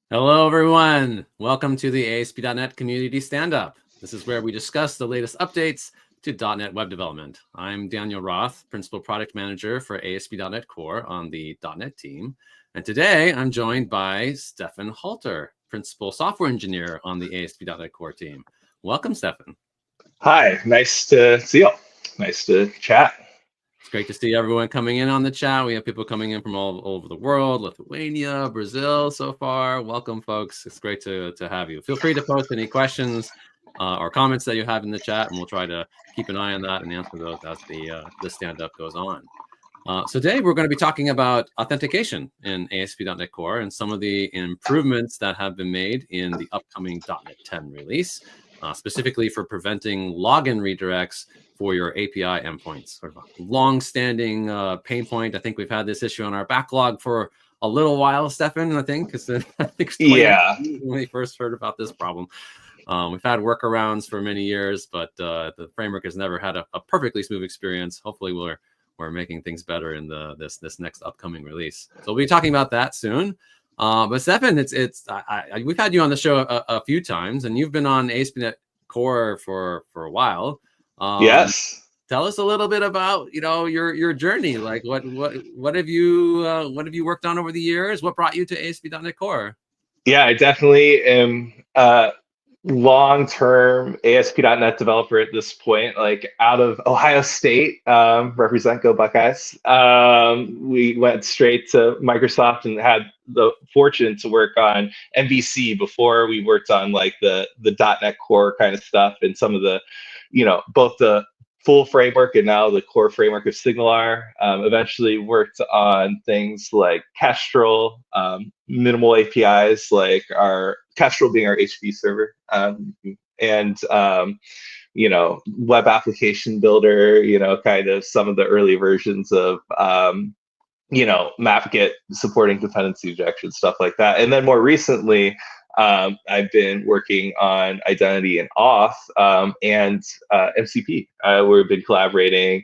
Hello, everyone. Welcome to the ASP.NET Community Stand-Up. This is where we discuss the latest updates to .NET web development. I'm Daniel Roth, Principal Product Manager for ASP.NET Core on the .NET team. And today I'm joined by Stefan Halter, Principal Software Engineer on the ASP.NET Core team. Welcome, Stefan. Hi, nice to see you. Nice to chat. It's great to see everyone coming in on the chat. We have people coming in from all over the world, Lithuania, Brazil so far. Welcome, folks. It's great to have you. Feel free to post any questions or comments that you have in the chat, and we'll try to keep an eye on that and answer those as the stand-up goes on. So today we're going to be talking about authentication in ASP.NET Core and some of the improvements that have been made in the upcoming .NET 10 release, specifically for preventing login redirects for your API endpoints. Sort of a long-standing pain point. I think we've had this issue on our backlog for a little while, Stefan, I think, because I think when we first heard about this problem. We've had workarounds for many years, but the framework has never had a perfectly smooth experience. Hopefully we're making things better in this next upcoming release. So we'll be talking about that soon. But Stefan, we've had you on the show a few times, and you've been on ASP.NET Core for a while. Yes. Tell us a little bit about your journey. Like what have you worked on over the years? What brought you to ASP.NET Core? Yeah, I definitely am a long-term ASP.NET developer at this point, like out of Ohio State, represent Go Buckeyes. We went straight to Microsoft and had the fortune to work on MVC before we worked on like the .NET Core kind of stuff and some of the, both the full framework and now the core framework of Signalar. Eventually worked on things like Kestrel, minimal APIs like our Kestrel being our HTTP server, and web application builder, kind of some of the early versions of map-get supporting dependency injection, stuff like that. And then more recently, I've been working on identity and auth and MCP. We've been collaborating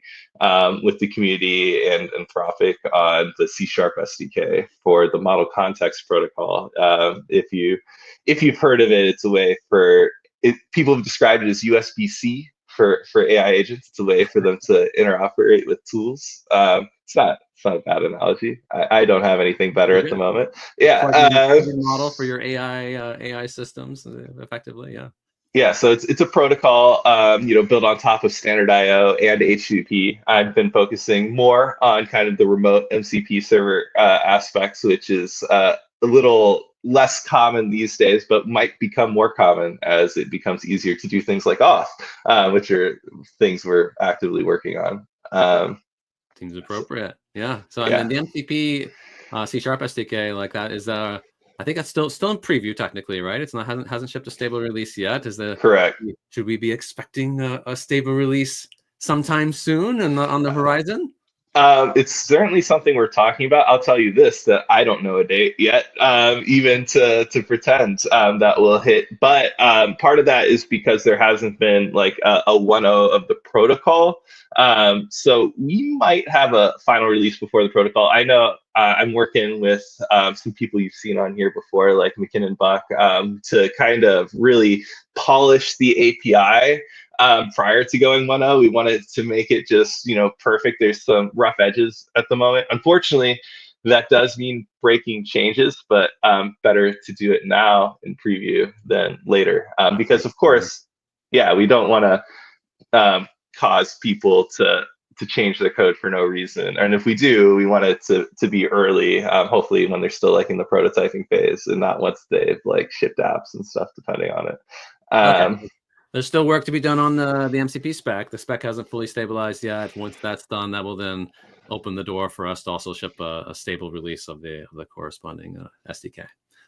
with the community and Anthropic on the C# SDK for the model context protocol. If you've heard of it, it's a way for people have described it as USB-C for AI agents. It's a way for them to interoperate with tools. It's not a bad analogy. I don't have anything better at the moment. Yeah. Model for your AI systems effectively. Yeah. Yeah, so it's a protocol, built on top of standard I/O and HTTP. I've been focusing more on kind of the remote MCP server aspects, which is a little less common these days, but might become more common as it becomes easier to do things like auth, which are things we're actively working on. Seems appropriate. Yeah. So and then the MCP C# SDK like that is I think that's still in preview technically, right? It's not hasn't shipped a stable release yet. Correct? Should we be expecting a stable release sometime soon and on the horizon? It's certainly something we're talking about. I'll tell you this, that I don't know a date yet, even to pretend that will hit. But part of that is because there hasn't been like a 1.0 of the protocol. So we might have a final release before the protocol. I know I'm working with some people you've seen on here before, like McKinnon Buck, to kind of really polish the API. Prior to going 1.0, we wanted to make it just, perfect. There's some rough edges at the moment. Unfortunately, that does mean breaking changes, but better to do it now in preview than later. Because of course, we don't want to cause people to change their code for no reason. And if we do, we want it to be early, hopefully when they're still like in the prototyping phase and not once they've like shipped apps and stuff, depending on it. Okay. There's still work to be done on the MCP spec. The spec hasn't fully stabilized yet. Once that's done, that will then open the door for us to also ship a stable release of the corresponding SDK.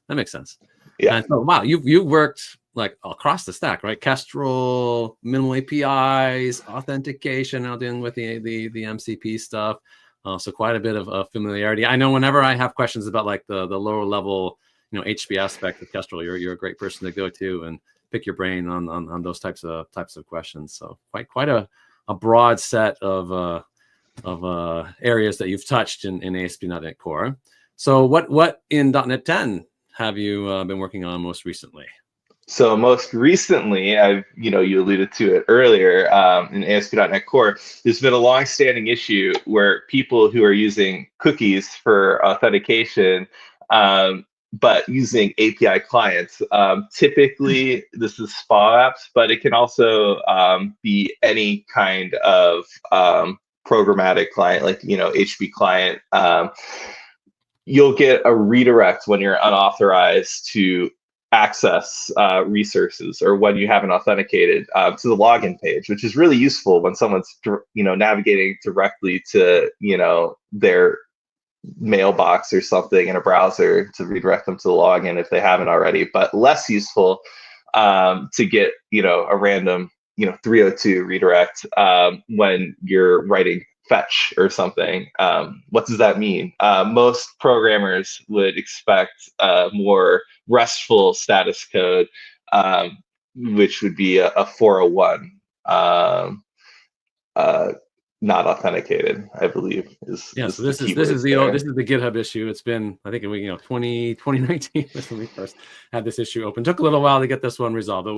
That makes sense. Yeah. And so, wow, you've worked like across the stack, right? Kestrel, minimal APIs, authentication, now dealing with the MCP stuff. So quite a bit of familiarity. I know whenever I have questions about like the lower level, HTTP aspect of Kestrel, you're a great person to go to and pick your brain on those types of questions. So quite a broad set of areas that you've touched in ASP.NET Core. So what in .NET 10 have you been working on most recently? So most recently, you alluded to it earlier, in ASP.NET Core, there's been a long-standing issue where people who are using cookies for authentication, but using API clients, typically this is SPA apps, but it can also be any kind of programmatic client, like HB client. You'll get a redirect when you're unauthorized to access resources, or when you haven't authenticated to the login page, which is really useful when someone's navigating directly to their mailbox or something in a browser to redirect them to the login if they haven't already. But less useful to get a random 302 redirect when you're writing fetch or something. What does that mean? Most programmers would expect more RESTful status code, which would be a 401, not authenticated, I believe is So the this is the GitHub issue. It's been, I think, 2019 was when we first had this issue open. Took a little while to get this one resolved, but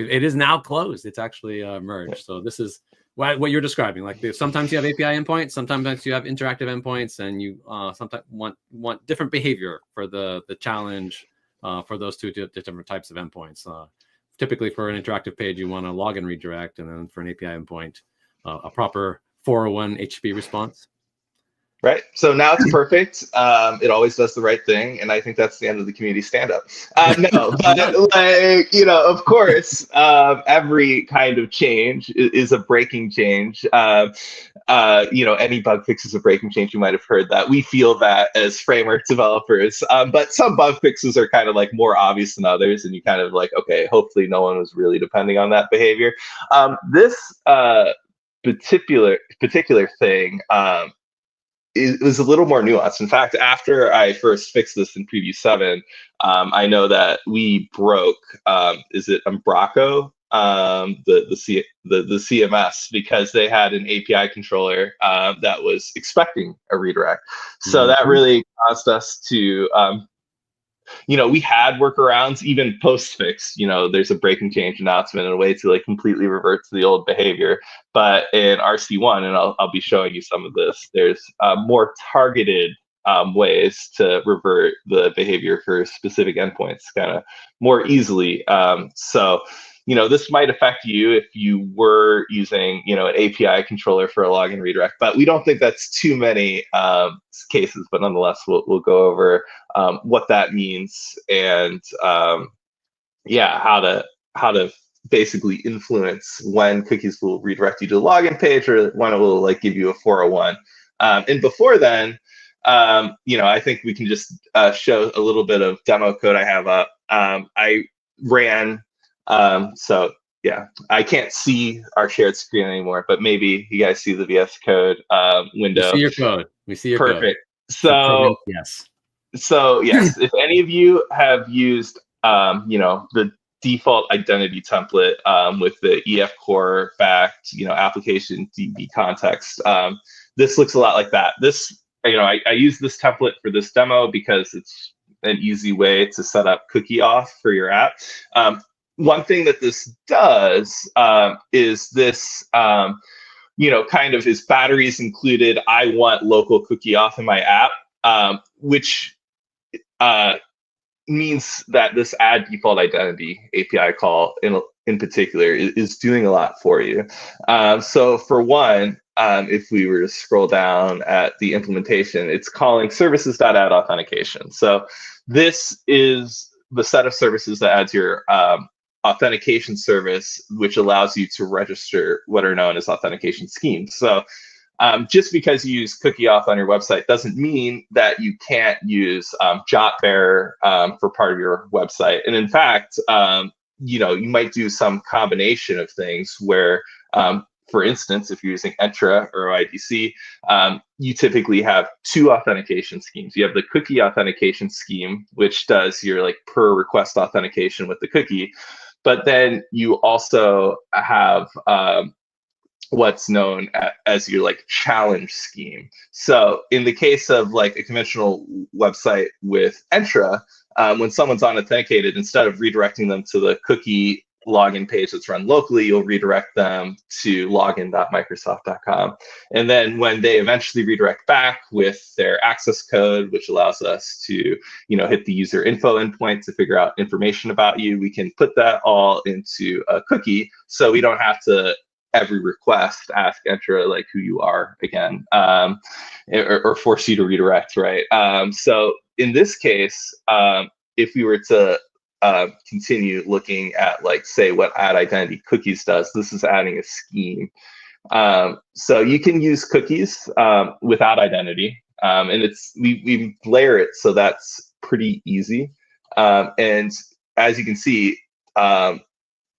it is now closed. It's actually merged. So this is what you're describing. Like sometimes you have API endpoints, sometimes you have interactive endpoints, and you sometimes want different behavior for the challenge for those two different types of endpoints. Typically for an interactive page, you want a login redirect, and then for an API endpoint, a proper 401 HTTP response. Right. So now it's perfect. It always does the right thing. And I think that's the end of the community stand-up. No, but of course, every kind of change is a breaking change. Any bug fix is a breaking change. You might have heard that. We feel that as framework developers. But some bug fixes are kind of like more obvious than others. And you kind of like, okay, hopefully no one was really depending on that behavior. This particular thing, it was a little more nuanced. In fact, after I first fixed this in Preview 7, I know that we broke, is it Umbraco, the CMS, because they had an API controller that was expecting a redirect. So that really caused us to we had workarounds even post fix. There's a breaking change announcement and a way to like completely revert to the old behavior. But in RC1, and I'll be showing you some of this, there's more targeted ways to revert the behavior for specific endpoints kind of more easily. So this might affect you if you were using, an API controller for a login redirect, but we don't think that's too many cases. But nonetheless, we'll go over what that means and how to basically influence when cookies will redirect you to the login page or when it will like give you a 401. And before then, I think we can just show a little bit of demo code I have up. I ran. I can't see our shared screen anymore, but maybe you guys see the VS Code window. We see your code. Perfect. So yes. So yes, if any of you have used the default identity template with the EF core backed application DB context, this looks a lot like that. This I use this template for this demo because it's an easy way to set up cookie off for your app. One thing that this does is this, kind of is batteries included. I want local cookie off in my app, which means that this add default identity API call in particular is doing a lot for you. So for one, if we were to scroll down at the implementation, it's calling services.add authentication. So this is the set of services that adds your authentication service, which allows you to register what are known as authentication schemes. So just because you use cookie auth on your website doesn't mean that you can't use JotBearer for part of your website. And in fact, you might do some combination of things where, for instance, if you're using Entra or OIDC, you typically have two authentication schemes. You have the cookie authentication scheme, which does your like per request authentication with the cookie. But then you also have what's known as your like challenge scheme. So in the case of like a conventional website with Entra, when someone's unauthenticated, instead of redirecting them to the cookie login page that's run locally, you'll redirect them to login.microsoft.com. And then when they eventually redirect back with their access code, which allows us to, hit the user info endpoint to figure out information about you, we can put that all into a cookie, so we don't have to every request ask Entra like who you are again, or force you to redirect, right? So in this case, if we were to continue looking at, like, say, what add identity cookies does, this is adding a scheme. So you can use cookies without identity, and we layer it so that's pretty easy. And as you can see,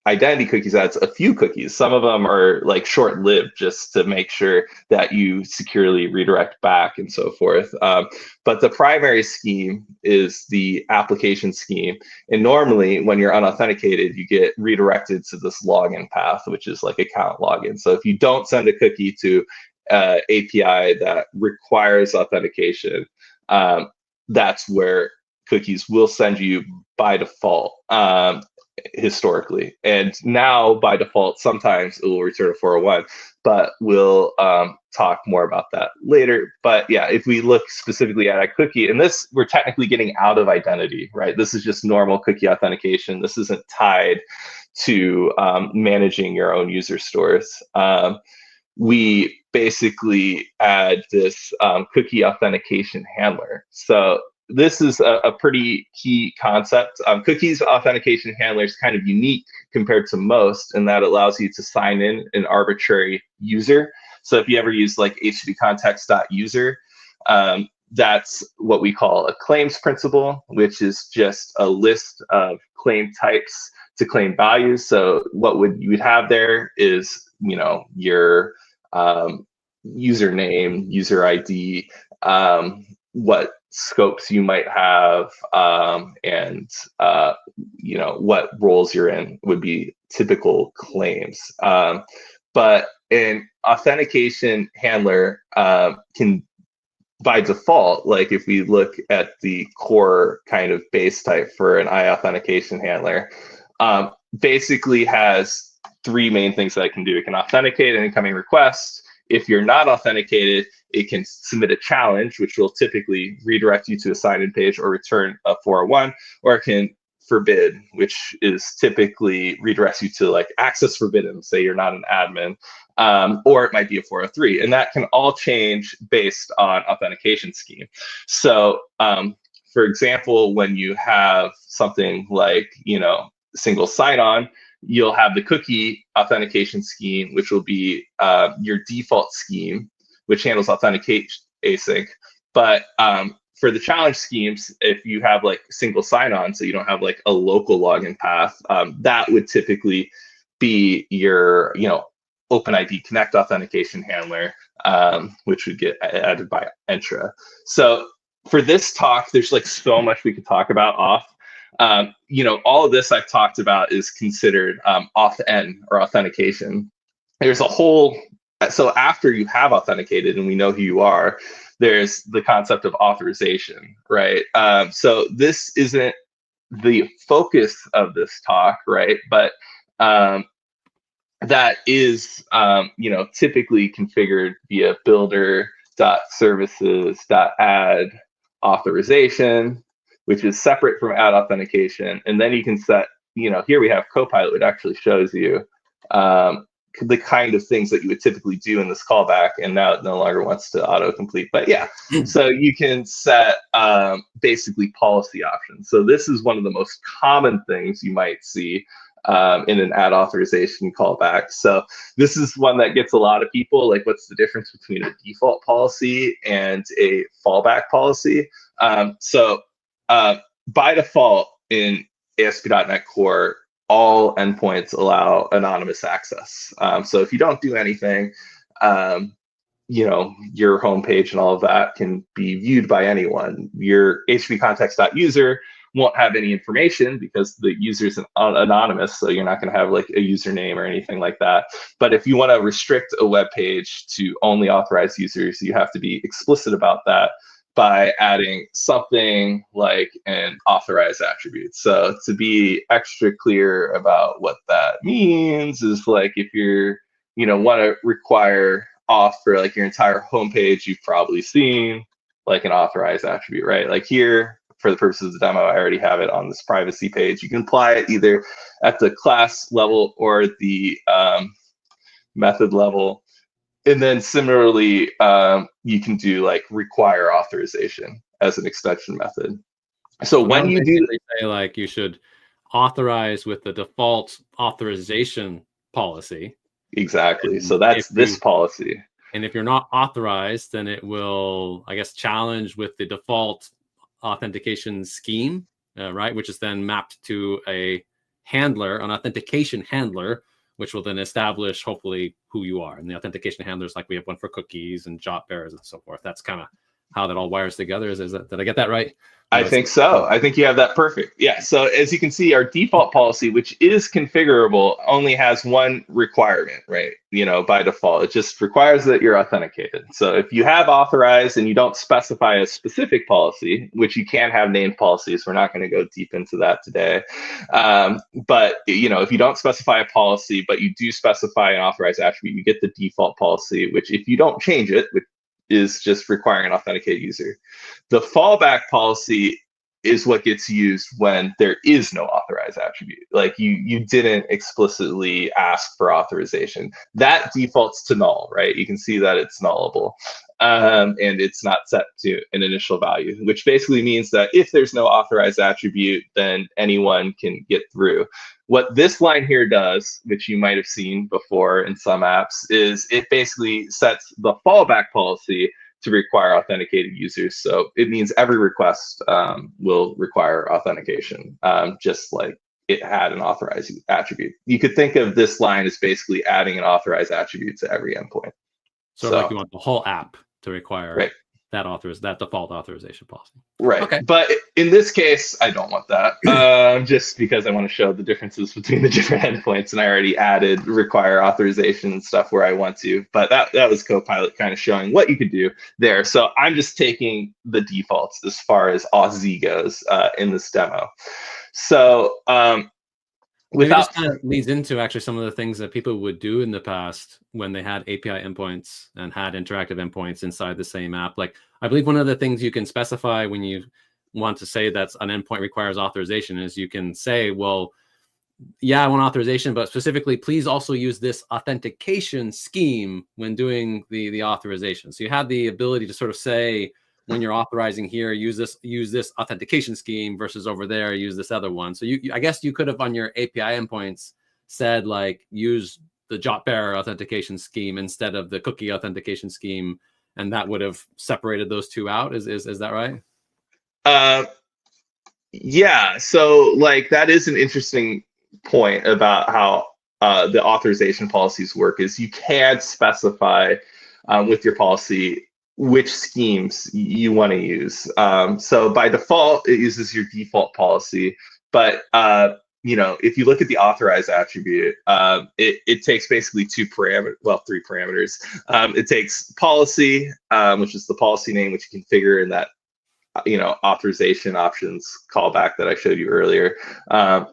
identity cookies adds a few cookies. Some of them are like short-lived, just to make sure that you securely redirect back and so forth. But the primary scheme is the application scheme. And normally when you're unauthenticated, you get redirected to this login path, which is like account login. So if you don't send a cookie to API that requires authentication, that's where cookies will send you by default. Historically, and now by default sometimes it will return a 401, but we'll talk more about that later. But yeah, if we look specifically at a cookie, and this, we're technically getting out of identity, right? This is just normal cookie authentication. This isn't tied to managing your own user stores. We basically add this cookie authentication handler. So this is a pretty key concept. Cookies authentication handler is kind of unique compared to most in that it allows you to sign in an arbitrary user. So if you ever use like http://context.user, that's what we call a claims principal, which is just a list of claim types to claim values. So what you would have there is, your username, user ID, what scopes you might have, and what roles you're in would be typical claims. But an authentication handler can, by default, like if we look at the core kind of base type for an authentication handler, basically has three main things that it can do. It can authenticate an incoming request. If you're not authenticated, it can submit a challenge, which will typically redirect you to a sign-in page or return a 401, or it can forbid, which is typically redirects you to like access forbidden, say you're not an admin, or it might be a 403. And that can all change based on authentication scheme. So for example, when you have something like, single sign-on, you'll have the cookie authentication scheme, which will be your default scheme, which handles authenticate async. But for the challenge schemes, if you have like single sign-on, so you don't have like a local login path, that would typically be your, OpenID Connect authentication handler, which would get added by Entra. So for this talk, there's like so much we could talk about off. All of this I've talked about is considered auth-n or authentication. There's a whole, so after you have authenticated and we know who you are, there's the concept of authorization, right? So this isn't the focus of this talk, right? But that is, typically configured via builder.services.add authorization, which is separate from add authentication. And then you can set, here we have Copilot, which actually shows you the kind of things that you would typically do in this callback, and now it no longer wants to autocomplete. But yeah, so you can set basically policy options. So this is one of the most common things you might see in an add authorization callback. So this is one that gets a lot of people, like, what's the difference between a default policy and a fallback policy? By default in ASP.NET Core, all endpoints allow anonymous access. So if you don't do anything, your homepage and all of that can be viewed by anyone. Your http://context.user won't have any information because the user is anonymous, so you're not going to have like a username or anything like that. But if you want to restrict a web page to only authorized users, you have to be explicit about that. by adding something like an authorized attribute. So to be extra clear about what that means is like if you're, want to require auth for like your entire homepage, you've probably seen like an authorized attribute, right? Like here, for the purposes of the demo, I already have it on this privacy page. You can apply it either at the class level or the method level. And then similarly, you can do like require authorization as an extension method. So when you do, say like you should authorize with the default authorization policy. Exactly. So that's this policy. And if you're not authorized, then it will, I guess, challenge with the default authentication scheme, right? Which is then mapped to a handler, an authentication handler, which will then establish hopefully who you are. And the authentication handlers, like we have one for cookies and jot bearers and so forth. That's kind of how that all wires together. Is that, did I get that right? I think so. I think you have that perfect. Yeah. So as you can see, our default policy, which is configurable, only has one requirement, right? By default, it just requires that you're authenticated. So if you have authorized and you don't specify a specific policy, which you can have named policies, we're not going to go deep into that today. But if you don't specify a policy, but you do specify an authorized attribute, you get the default policy, which if you don't change it, which is just requiring an authenticated user. The fallback policy is what gets used when there is no authorized attribute. Like you didn't explicitly ask for authorization. That defaults to null, right? You can see that it's nullable. And it's not set to an initial value, which basically means that if there's no authorized attribute, then anyone can get through. What this line here does, which you might have seen before in some apps, is it basically sets the fallback policy to require authenticated users. So it means every request will require authentication, just like it had an authorized attribute. You could think of this line as basically adding an authorized attribute to every endpoint. So like you want the whole app to require that default authorization policy. Right. Okay. But in this case, I don't want that, just because I want to show the differences between the different endpoints, and I already added require authorization and stuff where I want to. But that was Copilot kind of showing what you could do there. So I'm just taking the defaults as far as auth goes in this demo. So this kind of leads into actually some of the things that people would do in the past when they had API endpoints and had interactive endpoints inside the same app. Like I believe one of the things you can specify when you want to say that an endpoint requires authorization is you can say, well, yeah, I want authorization, but specifically, please also use this authentication scheme when doing the authorization. So you have the ability to sort of say, when you're authorizing here, use this authentication scheme versus over there, use this other one. So I guess you could have on your API endpoints said like use the jot bearer authentication scheme instead of the cookie authentication scheme, and that would have separated those two out. Is that right? Yeah. So like that is an interesting point about how the authorization policies work. Is you can specify with your policy which schemes you want to use. So by default, it uses your default policy. But if you look at the authorized attribute, it takes basically three parameters. It takes policy, which is the policy name, which you configure in that authorization options callback that I showed you earlier.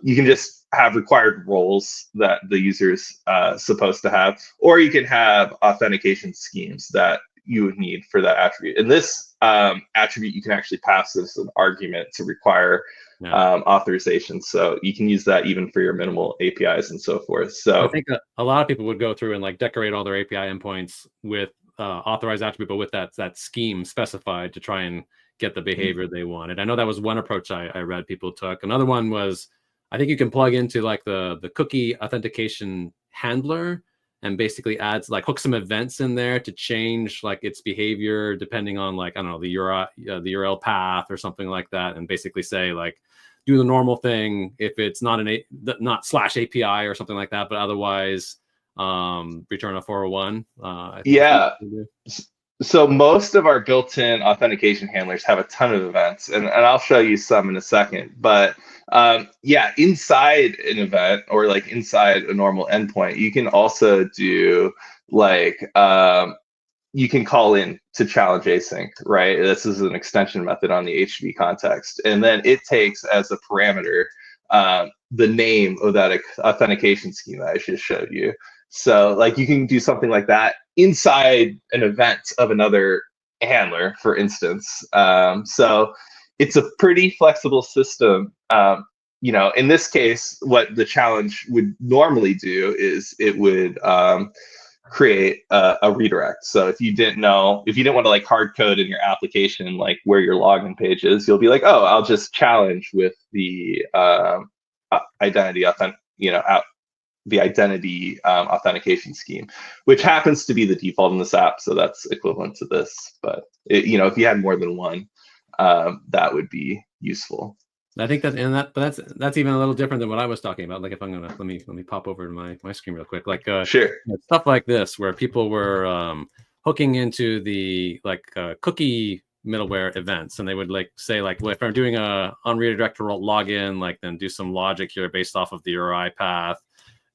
You can just have required roles that the user's supposed to have, or you can have authentication schemes that you would need for that attribute. And this attribute, you can actually pass as an argument to require authorization. So you can use that even for your minimal APIs and so forth. So I think a lot of people would go through and like decorate all their API endpoints with authorized attribute, but with that scheme specified to try and get the behavior they wanted. I know that was one approach I read people took. Another one was, I think you can plug into like the cookie authentication handler and basically adds like hook some events in there to change like its behavior depending on like, I don't know, the URL path or something like that, and basically say like do the normal thing if it's not not /API or something like that, but otherwise return a 401. Yeah. So most of our built-in authentication handlers have a ton of events, and I'll show you some in a second. But inside an event or like inside a normal endpoint, you can also do like you can call in to challenge async, right? This is an extension method on the HTTP context. And then it takes as a parameter the name of that authentication scheme that I just showed you. So like you can do something like that inside an event of another handler, for instance. So it's a pretty flexible system. In this case, what the challenge would normally do is it would create a redirect. So if you didn't want to like hard code in your application like where your login page is, you'll be like, oh, I'll just challenge with the identity authentication scheme, which happens to be the default in this app. So that's equivalent to this. But if you had more than one, that would be useful. I think that's even a little different than what I was talking about. Like if I'm gonna let me pop over to my screen real quick. Like sure, stuff like this where people were hooking into the cookie middleware events, and they would like say like, well, if I'm doing a unredirected login, like then do some logic here based off of the URI path,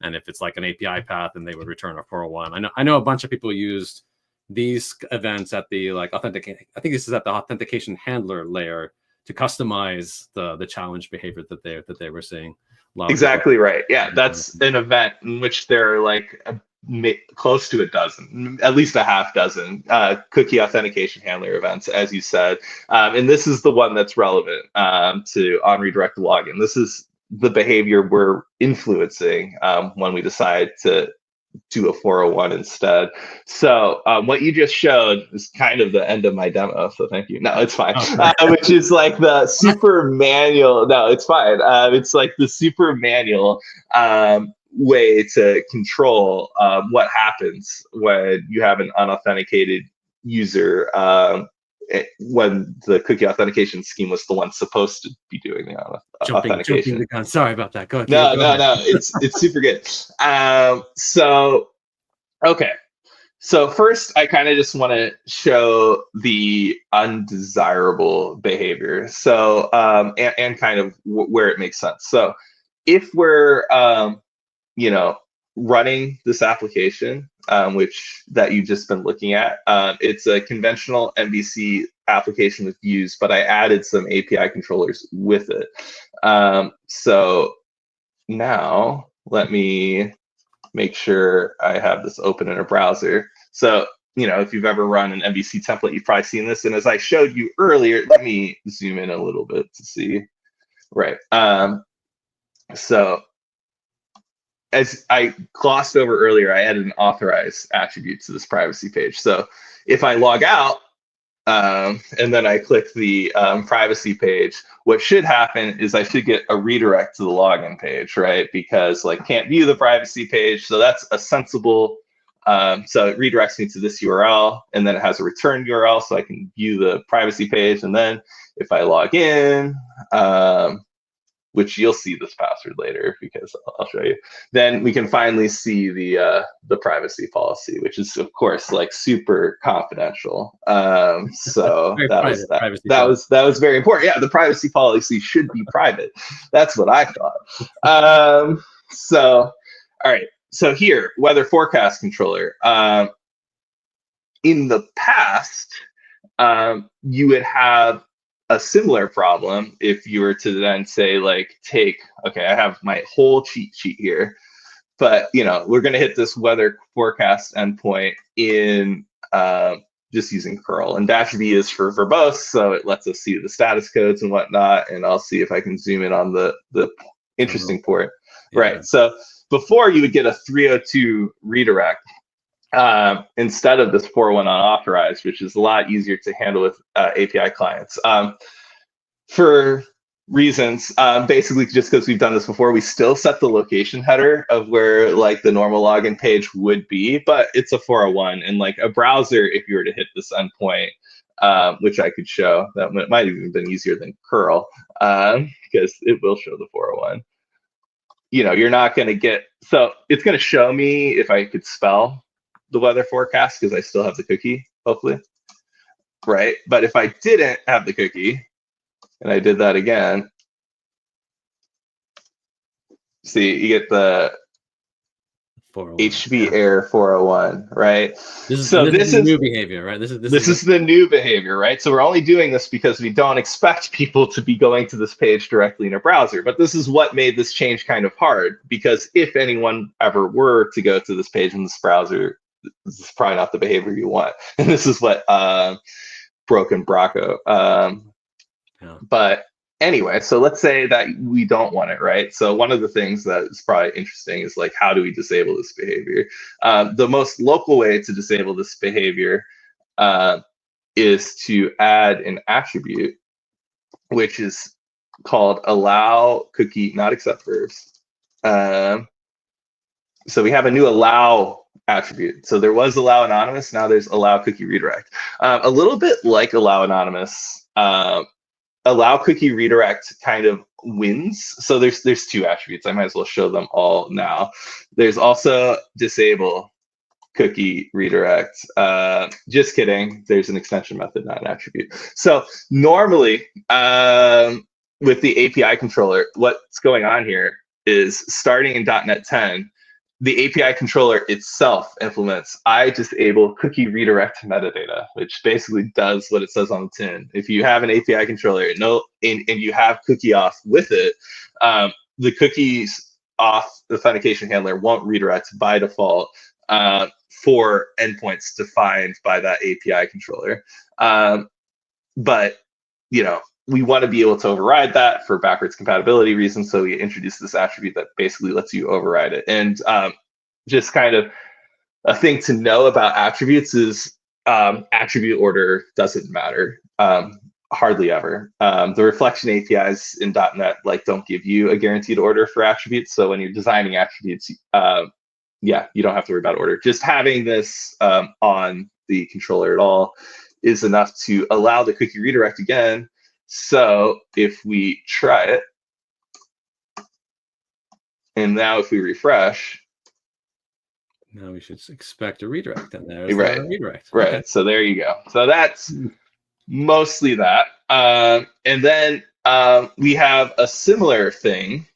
and if it's like an API path, then they would return a 401. I know a bunch of people used these events at the like authenticate. I think this is at the authentication handler layer to customize the challenge behavior that they were seeing. Exactly right. Yeah, that's an event in which there are like close to a dozen, at least a half dozen cookie authentication handler events, as you said. And this is the one that's relevant to on redirected login. This is the behavior we're influencing when we decide to do a 401 instead. So what you just showed is kind of the end of my demo. So thank you. No, it's fine. Which is like the super manual. No, it's fine. It's like the super manual way to control what happens when you have an unauthenticated user when the cookie authentication scheme was the one supposed to be doing the authentication. Jumping the gun. Sorry about that. Go ahead. No. It's super good. So first, I kind of just want to show the undesirable behavior. So and kind of where it makes sense. So if we're running this application, which that you've just been looking at, it's a conventional MVC application with views, but I added some API controllers with it. So now let me make sure I have this open in a browser. So, if you've ever run an MVC template, you've probably seen this. And as I showed you earlier, let me zoom in a little bit to see. Right. So as I glossed over earlier, I added an authorized attribute to this privacy page. So if I log out and then I click the privacy page, what should happen is I should get a redirect to the login page, right? Because like can't view the privacy page. So that's a sensible, so it redirects me to this URL, and then it has a return URL so I can view the privacy page. And then if I log in, which you'll see this password later because I'll show you, then we can finally see the privacy policy, which is of course like super confidential. So that was very important. Yeah, the privacy policy should be private. That's what I thought. So all right. So here, weather forecast controller. In the past, you would have a similar problem if you were to then say like okay, I have my whole cheat sheet here, but we're going to hit this weather forecast endpoint in just using curl, and -v is for verbose, so it lets us see the status codes and whatnot. And I'll see if I can zoom in on the interesting port. Yeah. Right. So before you would get a 302 redirect instead of this 401 unauthorized, which is a lot easier to handle with API clients. For reasons, basically just because we've done this before, we still set the location header of where like the normal login page would be, but it's a 401. And like a browser, if you were to hit this endpoint, which I could show, that might have even been easier than curl, because it will show the 401. You're not going to get, so it's going to show me if I could spell the weather forecast because I still have the cookie, hopefully, right? But if I didn't have the cookie and I did that again, see, you get the HTTP error 401, right? This is So this is new behavior, right? This is the new behavior, right? So we're only doing this because we don't expect people to be going to this page directly in a browser. But this is what made this change kind of hard, because if anyone ever were to go to this page in this browser, this is probably not the behavior you want. And this is what broken Bracco. But anyway, so let's say that we don't want it, right? So one of the things that is probably interesting is like, how do we disable this behavior? The most local way to disable this behavior is to add an attribute, which is called allow cookie not accept verbs. So we have a new allow attribute. So there was allow anonymous, now there's allow cookie redirect. A little bit like allow anonymous, allow cookie redirect kind of wins. So there's two attributes. I might as well show them all now. There's also disable cookie redirect. Just kidding. There's an extension method, not an attribute. So normally with the API controller, what's going on here is starting in .NET 10, the API controller itself implements I disable cookie redirect metadata, which basically does what it says on the tin. If you have an API controller and you have cookie off with it, the cookies off authentication handler won't redirect by default for endpoints defined by that API controller. But we want to be able to override that for backwards compatibility reasons. So we introduced this attribute that basically lets you override it. And just kind of a thing to know about attributes is attribute order doesn't matter, hardly ever. The reflection APIs in .NET don't give you a guaranteed order for attributes. So when you're designing attributes, you don't have to worry about order. Just having this on the controller at all is enough to allow the cookie redirect again. So if we try it, and now if we refresh, now we should expect a redirect, and there's a redirect. Right. Okay. So there you go. So that's mostly that. And then we have a similar thing.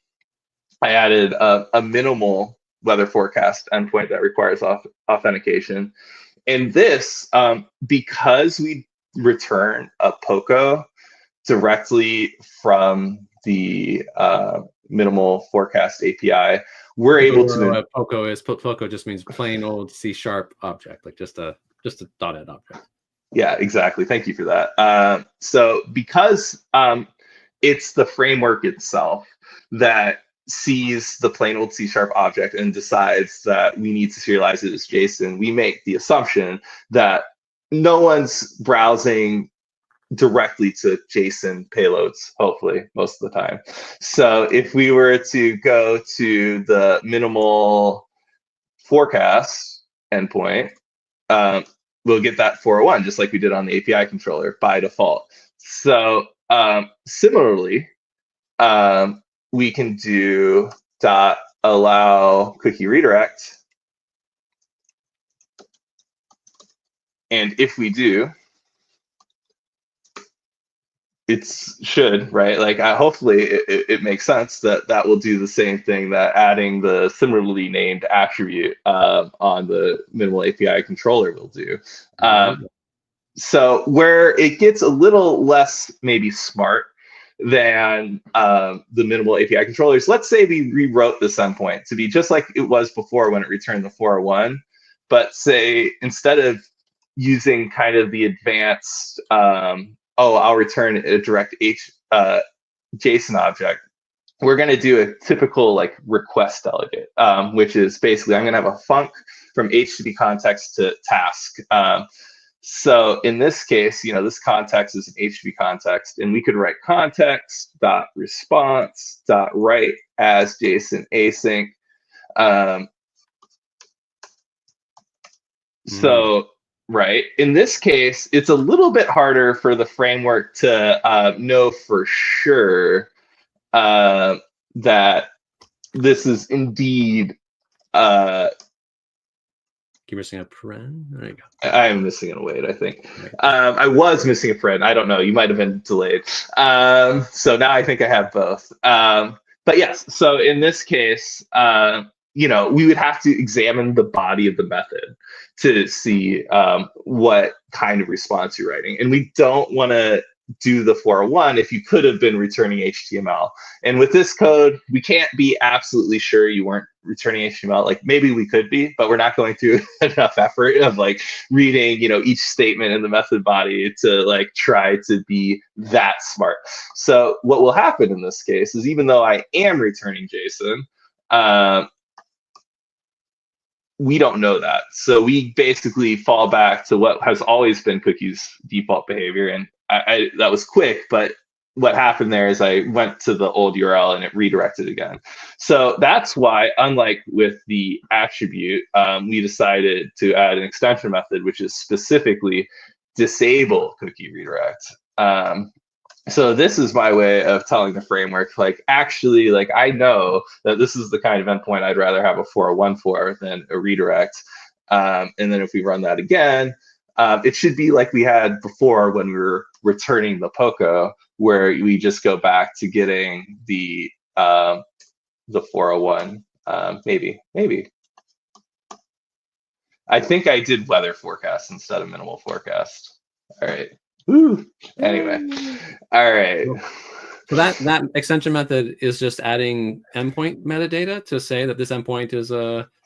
I added a minimal weather forecast endpoint that requires authentication. And this, because we return a POCO directly from the minimal forecast API, we're able to. POCO just means plain old C# object, like just a .NET object. Yeah, exactly. Thank you for that. So because it's the framework itself that sees the plain old C# object and decides that we need to serialize it as JSON, we make the assumption that no one's browsing directly to JSON payloads, hopefully, most of the time. So if we were to go to the minimal forecast endpoint, we'll get that 401, just like we did on the API controller by default. So similarly, we can do .allow cookie redirect. And if we do, it should, right? Hopefully it makes sense that will do the same thing that adding the similarly named attribute on the minimal API controller will do. So where it gets a little less maybe smart than the minimal API controllers, let's say we rewrote this endpoint to be just like it was before when it returned the 401, but say instead of using kind of the advanced I'll return a direct JSON object, we're going to do a typical request delegate, which is basically I'm going to have a func from HTTP context to task. So in this case, this context is an HTTP context, and we could write context.response.write as JSON async. So right, in this case, it's a little bit harder for the framework to know for sure that this is indeed. You're missing a paren? There you go. I am missing a wait, I think. I was missing a paren. I don't know. You might have been delayed. So now I think I have both. But yes, so in this case, we would have to examine the body of the method to see what kind of response you're writing. And we don't want to do the 401 if you could have been returning HTML. And with this code, we can't be absolutely sure you weren't returning HTML. Like maybe we could be, but we're not going through enough effort of like reading, each statement in the method body to like try to be that smart. So what will happen in this case is even though I am returning JSON, we don't know that. So we basically fall back to what has always been cookies' default behavior. And I that was quick, but what happened there is I went to the old URL and it redirected again. So that's why, unlike with the attribute, we decided to add an extension method, which is specifically disable cookie redirect. So this is my way of telling the framework, like, actually, like, I know that this is the kind of endpoint I'd rather have a 401 for than a redirect. And then if we run that again, it should be like we had before when we were returning the POCO, where we just go back to getting the 401. Maybe. I think I did weather forecast instead of minimal forecast. All right. Woo. Anyway, all right. So that extension method is just adding endpoint metadata to say that this endpoint is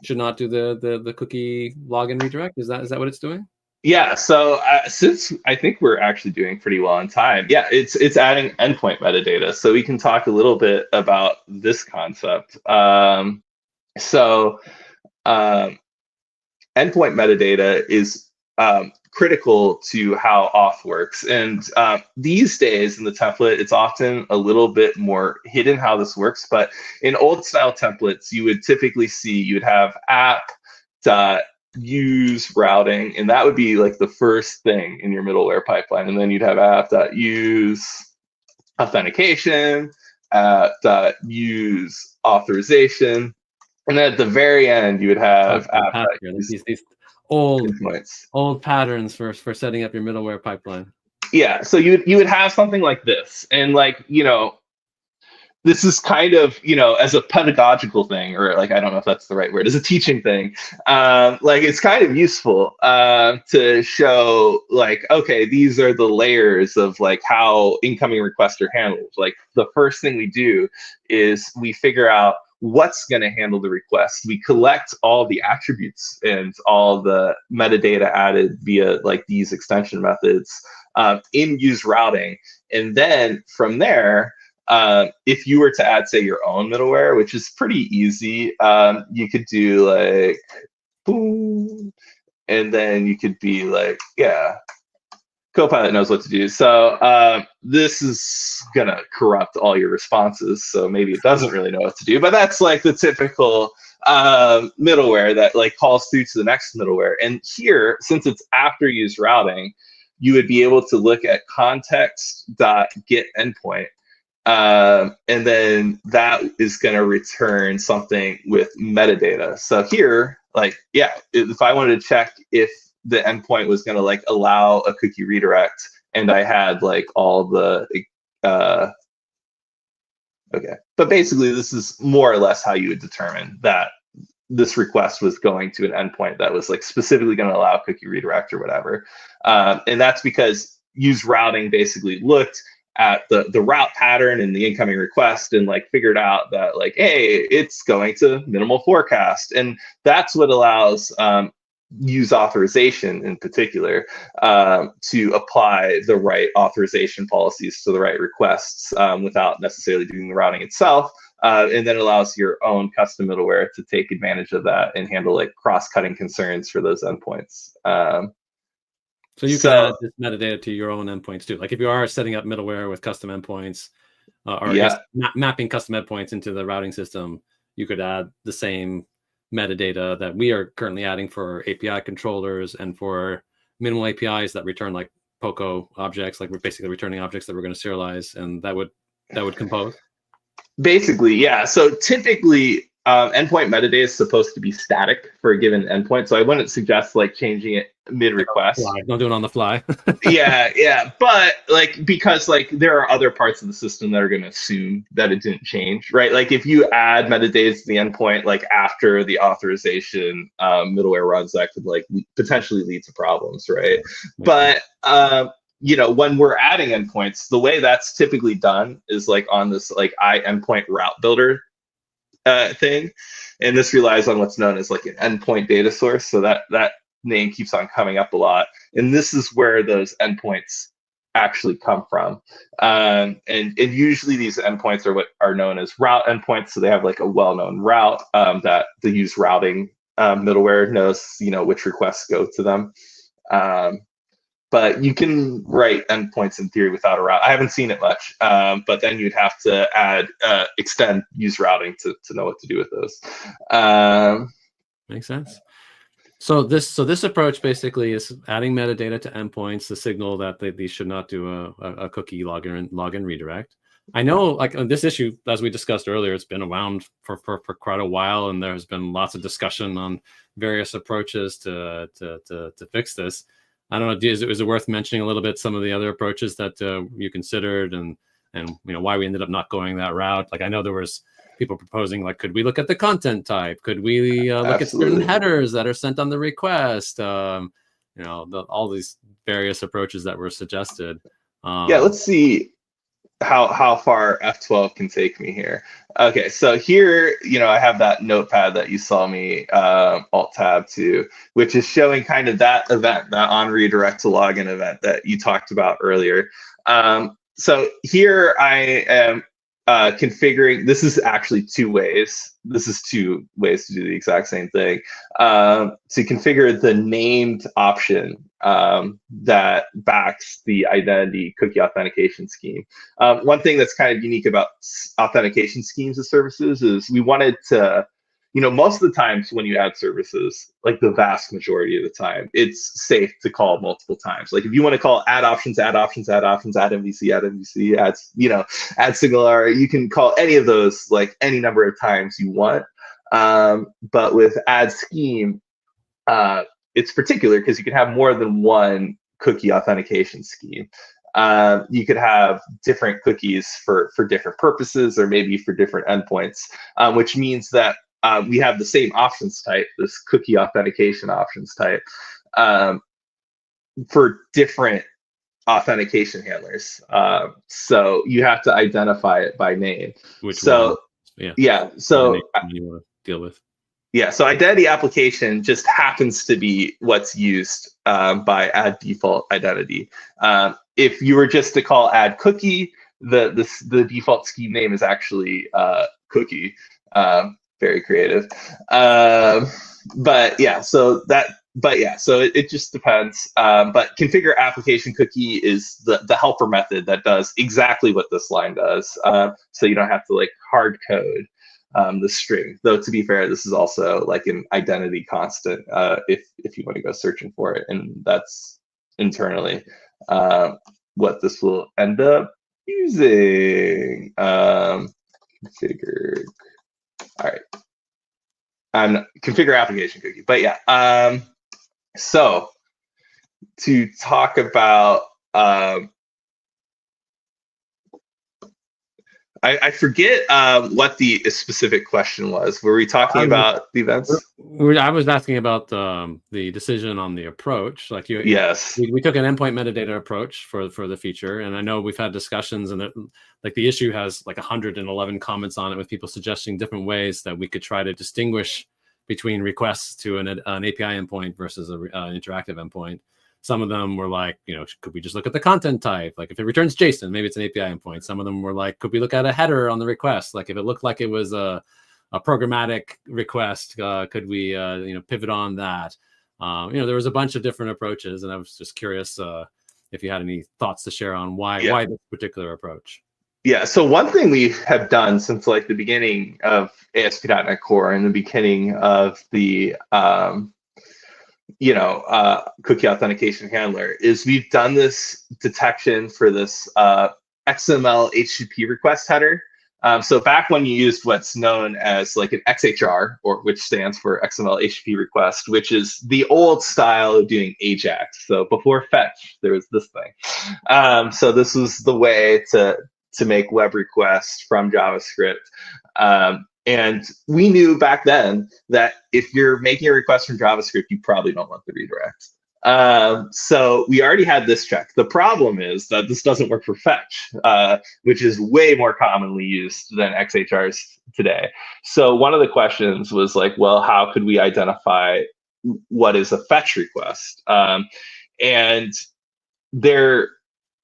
should not do the cookie login redirect. Is that what it's doing? Yeah. So since I think we're actually doing pretty well on time, yeah, it's adding endpoint metadata. So we can talk a little bit about this concept. Endpoint metadata is critical to how auth works. And these days in the template, it's often a little bit more hidden how this works. But in old style templates, you would typically see you would have app.use routing, and that would be like the first thing in your middleware pipeline. And then you'd have app.use authentication, app.use authorization. And then at the very end, you would have these old patterns for setting up your middleware pipeline. Yeah, so you would have something like this, and like this is kind of as a pedagogical thing, or like I don't know if that's the right word, as a teaching thing. Like it's kind of useful to show like, okay, these are the layers of like how incoming requests are handled. Like the first thing we do is we figure out what's going to handle the request. We collect all the attributes and all the metadata added via like these extension methods in use routing. And then from there, if you were to add, say, your own middleware, which is pretty easy, you could do like, boom, and then you could be like, yeah, Copilot knows what to do. So this is going to corrupt all your responses. So maybe it doesn't really know what to do. But that's like the typical middleware that like calls through to the next middleware. And here, since it's after use routing, you would be able to look at context.getEndpoint. And then that is going to return something with metadata. So here, like, yeah, if I wanted to check if the endpoint was going to like allow a cookie redirect, and I had like all the okay, but basically this is more or less how you would determine that this request was going to an endpoint that was like specifically going to allow cookie redirect or whatever. And that's because use routing basically looked at the route pattern and the incoming request and like figured out that like, hey, it's going to minimal forecast. And that's what allows use authorization in particular to apply the right authorization policies to the right requests without necessarily doing the routing itself. And then allows your own custom middleware to take advantage of that and handle like cross-cutting concerns for those endpoints. So you can add this metadata to your own endpoints too. Like if you are setting up middleware with custom endpoints or mapping custom endpoints into the routing system, you could add the same metadata that we are currently adding for API controllers and for minimal APIs that return like POCO objects, like we're basically returning objects that we're going to serialize, and that would compose. Basically, yeah. So typically endpoint metadata is supposed to be static for a given endpoint, so I wouldn't suggest like changing it mid request. Don't do it on the fly. Yeah, but like because like there are other parts of the system that are going to assume that it didn't change, right? Like if you add metadata to the endpoint like after the authorization middleware runs, that could like potentially lead to problems, right? But when we're adding endpoints, the way that's typically done is like on this like endpoint route builder thing, and this relies on what's known as like an endpoint data source. So that name keeps on coming up a lot, and this is where those endpoints actually come from. And usually these endpoints are what are known as route endpoints. So they have like a well-known route that the use routing middleware knows, which requests go to them. But you can write endpoints in theory without a route. I haven't seen it much, but then you'd have to add extend use routing to know what to do with those. Makes sense. So this approach basically is adding metadata to endpoints to signal that they should not do a cookie login redirect. I know, like on this issue, as we discussed earlier, it's been around for quite a while, and there's been lots of discussion on various approaches to fix this. I don't know. Is it worth mentioning a little bit some of the other approaches that you considered, and why we ended up not going that route? Like I know there was people proposing, like, could we look at the content type? Could we look at certain headers that are sent on the request? All these various approaches that were suggested. Let's see how far F12 can take me here. Okay, so here, I have that notepad that you saw me alt tab to, which is showing kind of that event, that on redirect to login event that you talked about earlier. So here I am configuring. This is actually two ways. This is two ways to do the exact same thing. To configure the named option that backs the identity cookie authentication scheme. One thing that's kind of unique about authentication schemes of services is we wanted to, most of the times when you add services, like the vast majority of the time, it's safe to call multiple times. Like if you want to call add options, add options, add options, add MVC, add Singular, you can call any of those like any number of times you want. But with add scheme, it's particular because you can have more than one cookie authentication scheme. You could have different cookies for different purposes, or maybe for different endpoints, which means that we have the same options type, this cookie authentication options type, for different authentication handlers. So you have to identify it by name. So you want to deal with. Yeah, so identity application just happens to be what's used by add default identity. If you were just to call add cookie, the default scheme name is actually cookie. Very creative. So it just depends. But configure application cookie is the helper method that does exactly what this line does. So you don't have to like hard code the string. Though to be fair, this is also like an identity constant if you want to go searching for it, and that's internally what this will end up using. Configure. All right. Configure application cookie. But yeah. So to talk about I forget what the specific question was. Were we talking about the events? I was asking about the decision on the approach. Like yes, we took an endpoint metadata approach for the feature, and I know we've had discussions, and like the issue has like 111 comments on it, with people suggesting different ways that we could try to distinguish between requests to an API endpoint versus an interactive endpoint. Some of them were like, could we just look at the content type? Like if it returns JSON, maybe it's an API endpoint. Some of them were like, could we look at a header on the request? Like if it looked like it was a programmatic request, could we pivot on that? There was a bunch of different approaches, and I was just curious if you had any thoughts to share on why this particular approach. Yeah, so one thing we have done since like the beginning of ASP.NET Core and the beginning of the cookie authentication handler is we've done this detection for this XML HTTP request header So back when you used what's known as like an XHR, or which stands for XML HTTP request, which is the old style of doing AJAX. So before fetch, there was this thing. So this was the way to make web requests from JavaScript. And we knew back then that if you're making a request from JavaScript, you probably don't want the redirect. So we already had this check. The problem is that this doesn't work for fetch, which is way more commonly used than XHRs today. So one of the questions was like, well, how could we identify what is a fetch request? And there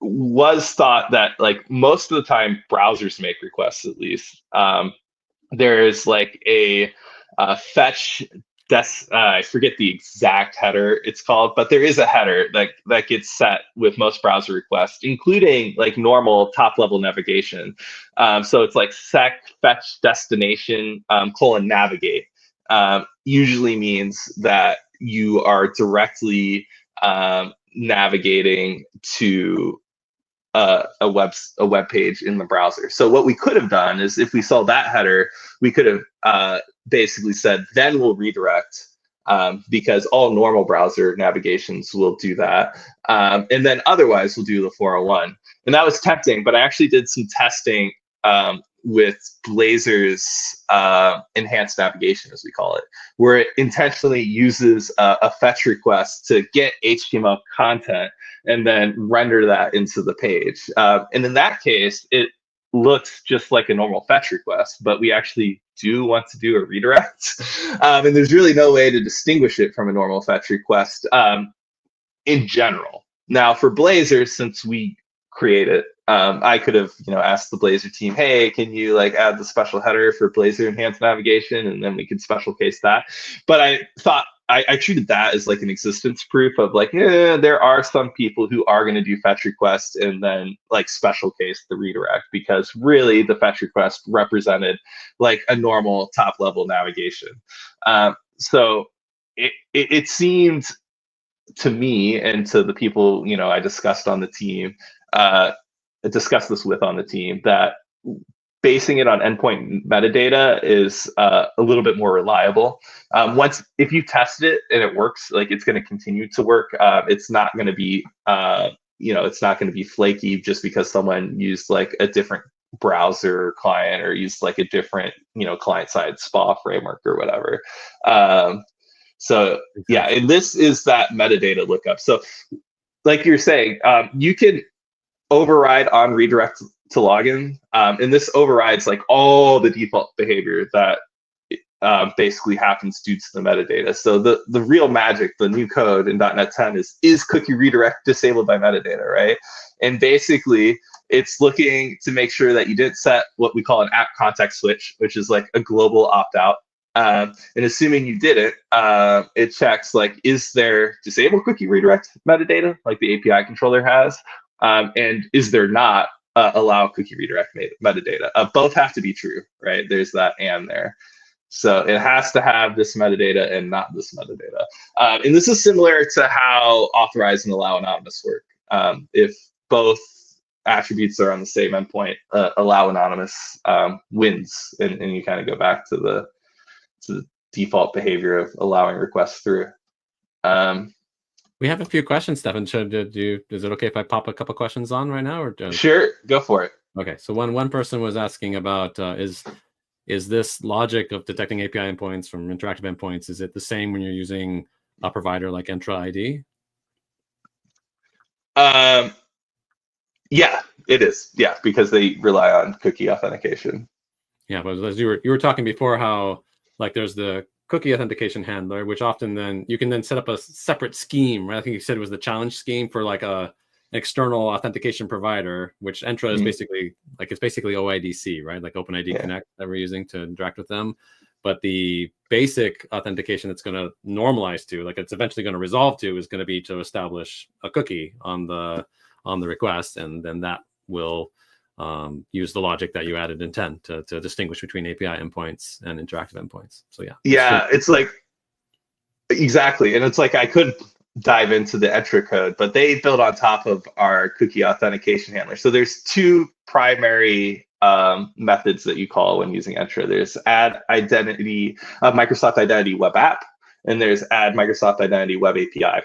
was thought that like most of the time browsers make requests, at least. There's like a fetch I forget the exact header it's called, but there is a header that gets set with most browser requests, including like normal top level navigation. So it's like sec fetch destination :navigate. Usually means that you are directly navigating to a web page in the browser. So what we could have done is, if we saw that header, we could have basically said, then we'll redirect, because all normal browser navigations will do that. And then otherwise we'll do the 401. And that was tempting, but I actually did some testing with Blazor's enhanced navigation, as we call it, where it intentionally uses a fetch request to get HTML content and then render that into the page. And in that case, it looks just like a normal fetch request, but we actually do want to do a redirect. And there's really no way to distinguish it from a normal fetch request in general. Now, for Blazor, since we create it, I could have asked the Blazor team, hey, can you like add the special header for Blazor enhanced navigation, and then we could special case that. But I thought I treated that as like an existence proof of like, there are some people who are going to do fetch requests and then like special case the redirect, because really the fetch request represented like a normal top level navigation. So it seemed to me and to the people I discussed on the team, discussed this with on the team, that basing it on endpoint metadata is a little bit more reliable. If you test it and it works, like it's going to continue to work. It's not going to be, it's not going to be flaky just because someone used like a different browser client or used like a different, client-side SPA framework or whatever. So yeah, and this is that metadata lookup. So like you're saying, you can override on redirect to login, and this overrides like all the default behavior that basically happens due to the metadata. So the real magic, the new code in .NET 10 is cookie redirect disabled by metadata, right? And basically it's looking to make sure that you didn't set what we call an app context switch, which is like a global opt-out. And assuming you didn't, it checks like, is there disabled cookie redirect metadata like the API controller has? And is there not allow cookie redirect metadata? Both have to be true, right? There's that and there. So it has to have this metadata and not this metadata. And this is similar to how authorized and allow anonymous work. If both attributes are on the same endpoint, allow anonymous wins, and you kind of go back to the default behavior of allowing requests through. We have a few questions, Stefan. Is it okay if I pop a couple questions on right now? Sure, go for it. Okay, so one person was asking about is this logic of detecting API endpoints from interactive endpoints, is it the same when you're using a provider like Entra ID? Yeah, it is. Yeah, because they rely on cookie authentication. Yeah, but as you were talking before, how like there's the cookie authentication handler, which often then you can then set up a separate scheme, right? I think you said it was the challenge scheme for like an external authentication provider, which Entra is basically like, it's basically OIDC, right? Like OpenID Connect that we're using to interact with them. But the basic authentication that's going to normalize to, like it's eventually going to resolve to, is going to be to establish a cookie on the request, and then that will use the logic that you added in 10 to distinguish between API endpoints and interactive endpoints. So yeah. It's like, exactly. And it's like, I could dive into the Entra code, but they build on top of our cookie authentication handler. So there's two primary methods that you call when using Entra. There's add identity, Microsoft Identity Web App, and there's add Microsoft Identity Web API.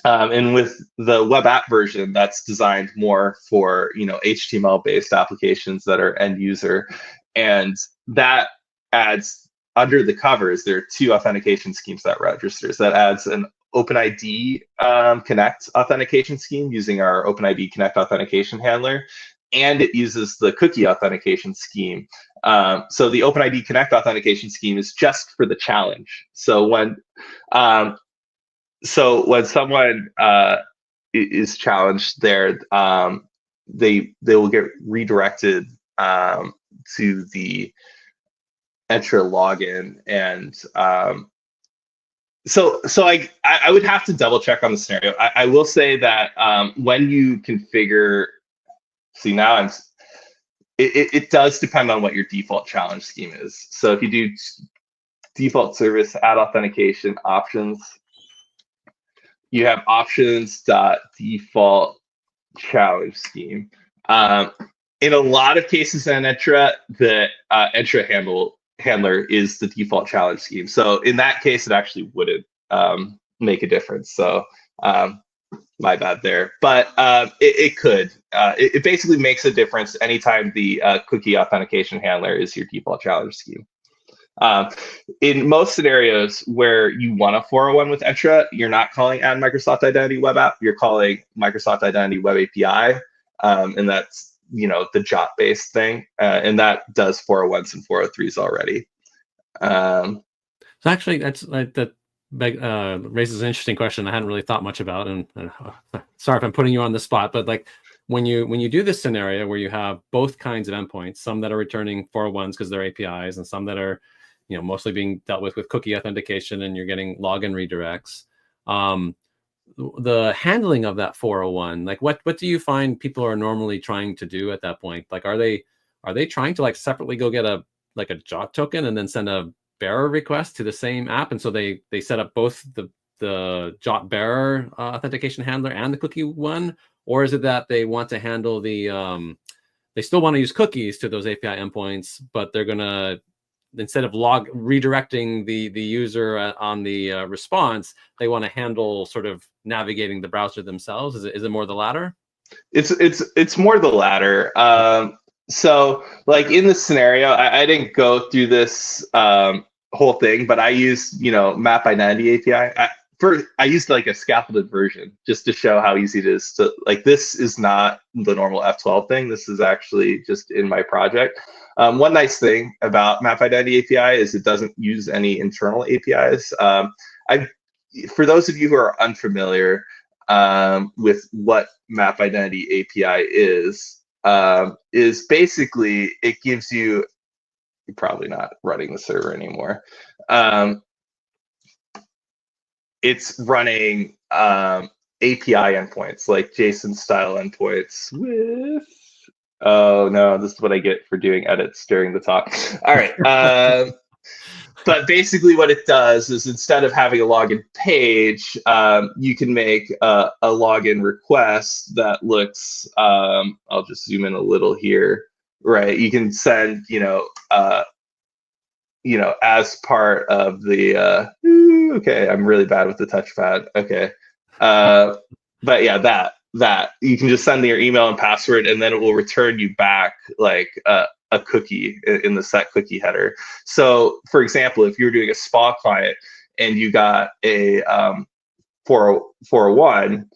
And with the web app version, that's designed more for HTML-based applications that are end user, and that adds under the covers. There are two authentication schemes that registers. That adds an OpenID Connect authentication scheme using our OpenID Connect authentication handler, and it uses the cookie authentication scheme. So the OpenID Connect authentication scheme is just for the challenge. So when someone is challenged there, they will get redirected to the Entra login, and so I would have to double check on the scenario. I will say that when you configure, see now it does depend on what your default challenge scheme is. So if you do default service add authentication options, you have options.default challenge scheme. In a lot of cases in Entra, the Entra handler is the default challenge scheme. So in that case, it actually wouldn't make a difference. So my bad there. But it could. It basically makes a difference anytime the cookie authentication handler is your default challenge scheme. In most scenarios where you want a 401 with Entra, you're not calling add Microsoft Identity Web App, you're calling Microsoft Identity Web API, and that's the JOT-based thing, and that does 401s and 403s already. So actually, that raises an interesting question I hadn't really thought much about, and sorry if I'm putting you on the spot, but like when you do this scenario where you have both kinds of endpoints, some that are returning 401s because they're APIs, and some that are mostly being dealt with cookie authentication, and you're getting login redirects. The handling of that 401, like what do you find people are normally trying to do at that point? Like, are they trying to like separately go get a JOT token and then send a bearer request to the same app, and so they set up both the JOT bearer authentication handler and the cookie one, or is it that they want to handle the they still want to use cookies to those API endpoints, but they're gonna, instead of redirecting the user on the response, they want to handle sort of navigating the browser themselves? Is it more the latter? It's more the latter. So like in this scenario, I didn't go through this whole thing, but I used map identity API. I used like a scaffolded version just to show how easy it is to, like, this is not the normal F12 thing. This is actually just in my project. One nice thing about Map Identity API is it doesn't use any internal APIs. For those of you who are unfamiliar with what Map Identity API is basically it gives you, you're probably not running the server anymore. It's running API endpoints, like JSON style endpoints with, oh no, this is what I get for doing edits during the talk. All right. But basically what it does is, instead of having a login page, you can make a login request that looks, I'll just zoom in a little here, right? You can send, as part of the, okay, I'm really bad with the touchpad. Okay. But yeah, that you can just send your email and password, and then it will return you back like a cookie in the set cookie header. So for example, if you're doing a spa client and you got a 401,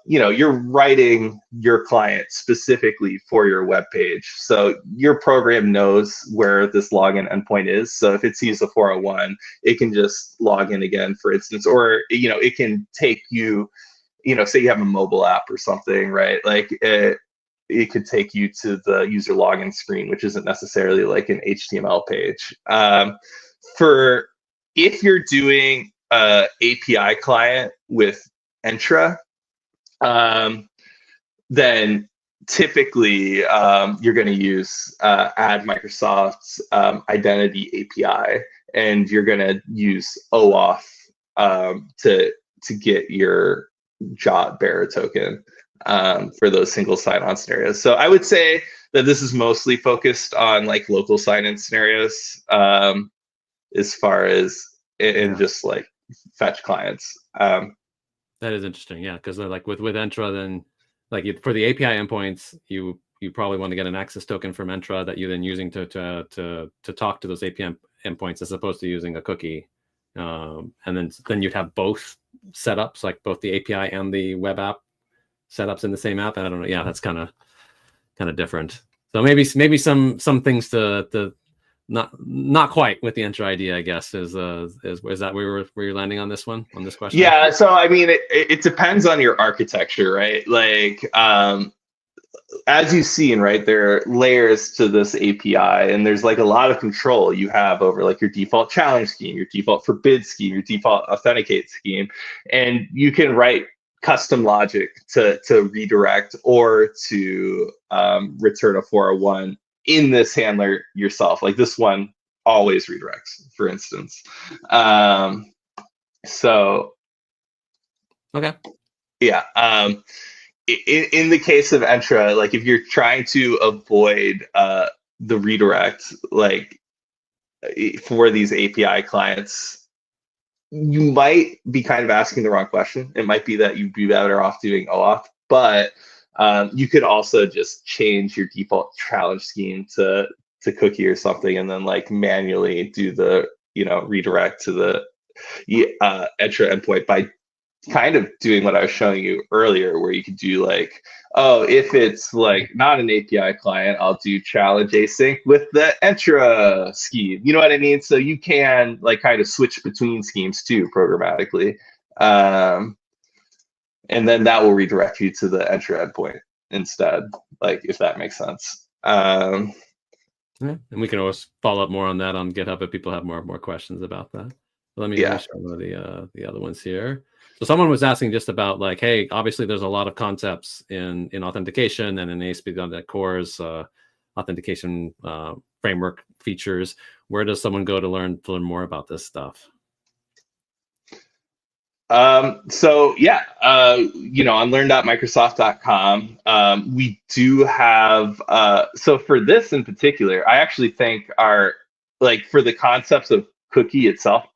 you're writing your client specifically for your web page. So your program knows where this login endpoint is. So if it sees a 401, it can just log in again, for instance, or, it can take you, say you have a mobile app or something, right? Like it could take you to the user login screen, which isn't necessarily like an HTML page. If you're doing a API client with Entra, then typically you're going to use add Microsoft's identity API, and you're going to use OAuth to get your JOT bearer token for those single sign-on scenarios. So I would say that this is mostly focused on like local sign-in scenarios, as far as in just like fetch clients. That is interesting, yeah, because like with Entra, then like for the API endpoints, you probably want to get an access token from Entra that you're then using to talk to those API endpoints, as opposed to using a cookie. And then you'd have both setups, like both the API and the web app setups in the same app. And I don't know, yeah, that's kind of different. So maybe some things to not quite with the Entra idea, I guess, is that where you're landing on this one, on this question? Yeah, so I mean, it depends on your architecture, right? Like, as you've seen, right, there are layers to this API, and there's like a lot of control you have over like your default challenge scheme, your default forbid scheme, your default authenticate scheme, and you can write custom logic to redirect or to return a 401 in this handler yourself. Like this one always redirects, for instance. So, okay, yeah. In the case of Entra, like if you're trying to avoid the redirect, like for these API clients, you might be kind of asking the wrong question. It might be that you'd be better off doing OAuth, but you could also just change your default challenge scheme to cookie or something, and then like manually do the redirect to the Entra endpoint by kind of doing what I was showing you earlier, where you could do like, oh, if it's like not an API client, I'll do challenge async with the Entra scheme. You know what I mean? So you can like kind of switch between schemes too programmatically. And then that will redirect you to the Entra endpoint instead, like if that makes sense. Yeah, and we can always follow up more on that on GitHub if people have more questions about that. Let me show one of the other ones here. So someone was asking just about like, hey, obviously there's a lot of concepts in authentication and in ASP.NET Core's authentication framework features. Where does someone go to learn more about this stuff? So yeah, on learn.microsoft.com, we do have, so for this in particular, I actually think like for the concepts of cookie itself,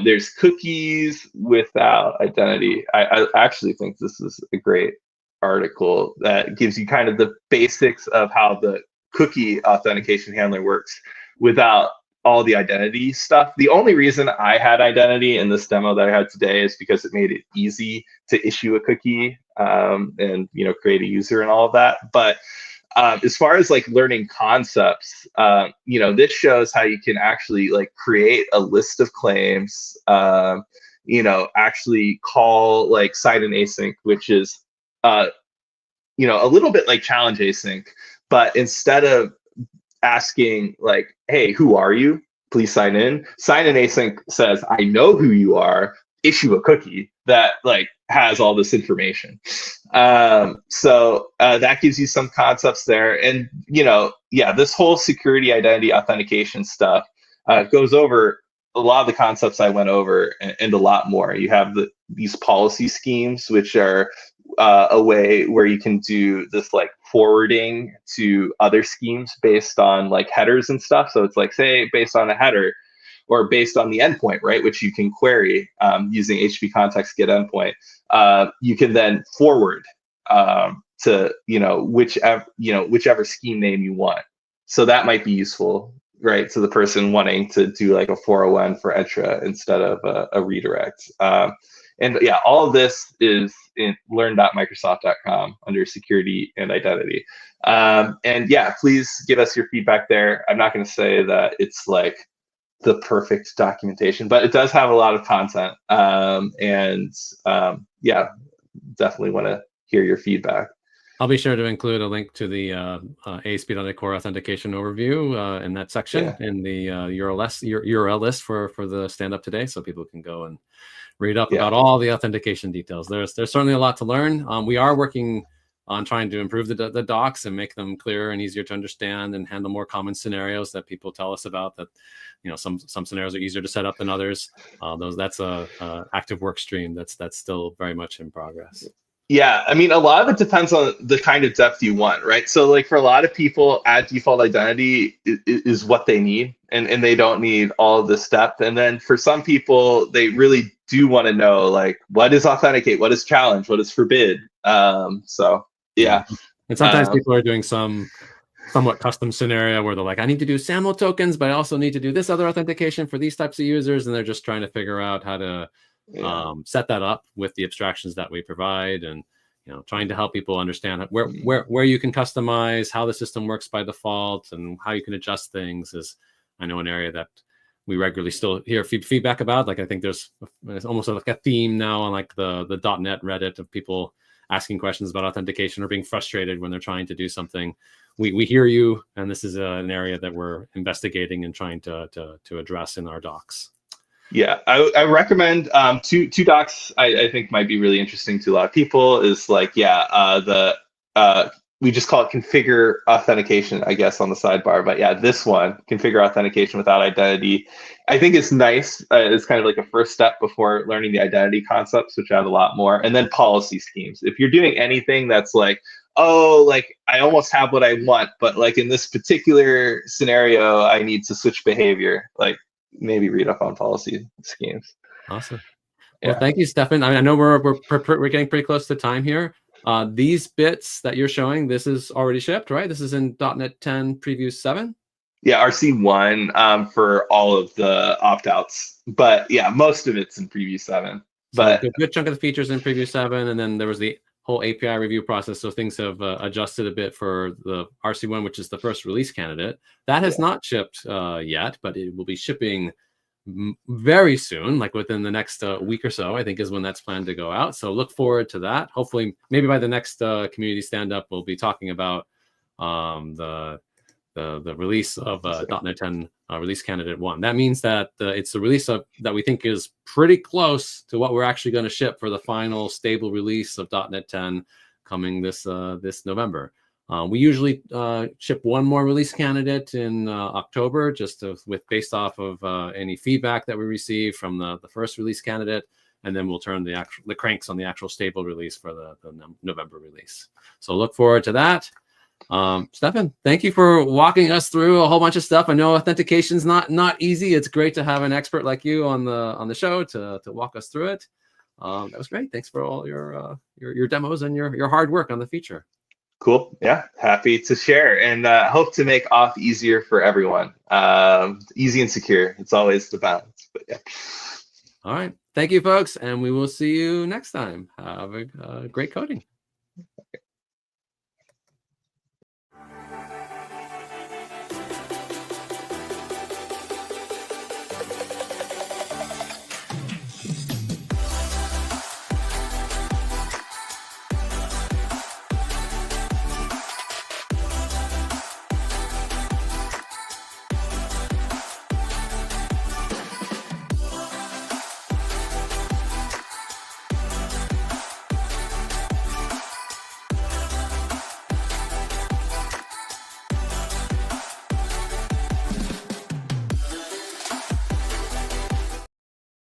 there's cookies without identity. I actually think this is a great article that gives you kind of the basics of how the cookie authentication handler works without all the identity stuff. The only reason I had identity in this demo that I had today is because it made it easy to issue a cookie and create a user and all of that. But as far as like learning concepts, this shows how you can actually like create a list of claims, actually call like sign in async, which is, a little bit like challenge async, but instead of asking like, hey, who are you? Please sign in. Sign in async says, I know who you are, issue a cookie that like has all this information. So that gives you some concepts there. And, this whole security identity authentication stuff goes over a lot of the concepts I went over and a lot more. You have these policy schemes, which are a way where you can do this like forwarding to other schemes based on like headers and stuff. So it's like, say, based on a header or based on the endpoint, right, which you can query using HTTP context get endpoint. You can then forward to whichever scheme name you want. So that might be useful, right, to the person wanting to do like a 401 for Entra instead of a redirect. And yeah, all of this is in learn.microsoft.com under security and identity. And yeah, please give us your feedback there. I'm not going to say that it's like the perfect documentation, but it does have a lot of content. Yeah, definitely want to hear your feedback. I'll be sure to include a link to the ASP.NET Core authentication overview in that section in the URL list for the stand-up today, so people can go and read up about all the authentication details. There's certainly a lot to learn. We are working on trying to improve the docs and make them clearer and easier to understand and handle more common scenarios that people tell us about. That some scenarios are easier to set up than others. That's a active work stream that's still very much in progress. Yeah, I mean, a lot of it depends on the kind of depth you want, right? So, like for a lot of people, add default identity is what they need, and they don't need all of this depth. And then for some people, they really do want to know, like, what is authenticate, what is challenge, what is forbid. So Yeah. yeah, And sometimes um, people are doing some somewhat custom scenario where they're like, I need to do SAML tokens, but I also need to do this other authentication for these types of users. And they're just trying to figure out how to yeah. set that up with the abstractions that we provide, and trying to help people understand where you can customize, how the system works by default, and how you can adjust things is, I know, an area that we regularly still hear feedback about. Like I think there's almost like a theme now on like the .net Reddit of people asking questions about authentication or being frustrated when they're trying to do something. We hear you, and this is an area that we're investigating and trying to address in our docs. Yeah, I recommend two docs I think might be really interesting to a lot of people is like, yeah, the we just call it configure authentication, I guess, on the sidebar. But yeah, this one, configure authentication without identity, I think is nice. It's kind of like a first step before learning the identity concepts, which add a lot more. And then policy schemes. If you're doing anything that's like, oh, like I almost have what I want, but like in this particular scenario, I need to switch behavior. Like maybe read up on policy schemes. Awesome. Well, Yeah. thank you, Stefan. I know we're getting pretty close to time here. These bits that you're showing, this is already shipped, right? This is in .NET 10 Preview 7. Yeah, RC1 for all of the opt-outs, but yeah, most of it's in Preview 7. So a But good chunk of the features in Preview 7, and then there was the whole API review process. So things have adjusted a bit for the RC1, which is the first release candidate. That has not shipped yet, but it will be shipping very soon, like within the next week or so, I think is when that's planned to go out. So look forward to that. Hopefully, maybe by the next community stand-up, we'll be talking about the release of .NET 10 release candidate 1. That means that it's the release of that we think is pretty close to what we're actually going to ship for the final stable release of .NET 10 coming this November. We usually ship one more release candidate in October, just based off of any feedback that we receive from the first release candidate, and then we'll turn the cranks on the actual stable release for the November release. So look forward to that. Stefan, thank you for walking us through a whole bunch of stuff. I know authentication's not easy. It's great to have an expert like you on the show to walk us through it. That was great. Thanks for all your demos and your hard work on the feature. cool. Yeah, happy to share and hope to make auth easier for everyone. Easy and secure. It's always the balance. But yeah. All right. Thank you, folks, and we will see you next time. Have a great coding.